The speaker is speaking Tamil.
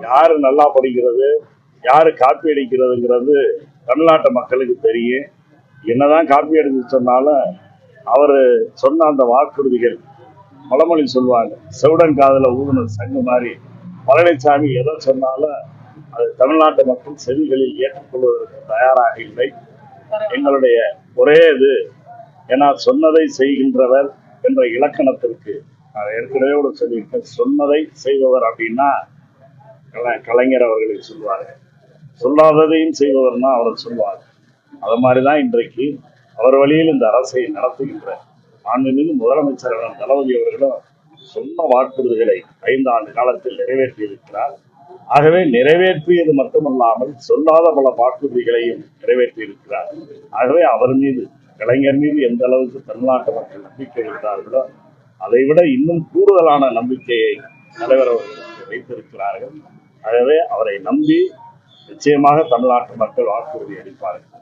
யாரு நல்லா படிக்கிறது, யாரு காப்பி அடிக்கிறதுங்கிறது தமிழ்நாட்டு மக்களுக்கு தெரியும். என்னதான் காப்பி அடிச்சு சொன்னாலும் அவரு சொன்ன அந்த வாக்குறுதிகள், பழமொழி சொல்லுவாங்க, செவுடன் காதல ஊதுன சங்கு மாதிரி பழனிசாமி எதை சொன்னாலும் அது தமிழ்நாட்டு மக்கள் செவிகளில் ஏற்றுக்கொள்வதற்கு தயாராக இல்லை. எங்களுடைய ஒரே இது, ஏன்னா சொன்னதை செய்கின்றவர் என்ற இலக்கணத்திற்கு நான் ஏற்கனவே கூட சொல்லியிருக்கேன். சொன்னதை செய்பவர் அப்படின்னா கலைஞர் அவர்களை சொல்வார்கள், சொல்லாததையும் செய்பவர்னா அவரை சொல்வார். அது மாதிரிதான் இன்றைக்கு அவர் வழியில் இந்த அரசை நடத்துகின்ற மாண்புமிகு முதலமைச்சர் தளபதி அவர்களும் சொன்ன வாக்குறுதிகளை 5 ஆண்டு காலத்தில் நிறைவேற்றியிருக்கிறார். ஆகவே நிறைவேற்றியது மட்டுமல்லாமல் சொல்லாத பல வாக்குறுதிகளையும் நிறைவேற்றியிருக்கிறார். ஆகவே அவர் மீது, கலைஞர் மீது எந்த அளவுக்கு தமிழ்நாட்டு மக்கள் நம்பிக்கை வைத்தார்களோ அதை விட இன்னும் கூடுதலான நம்பிக்கையை தலைவர் அவர்களுக்கு வைத்திருக்கிறார்கள். ஆகவே அவரை நம்பி நிச்சயமாக தமிழ்நாட்டு மக்கள் வாக்குறுதி அளிப்பார்கள்.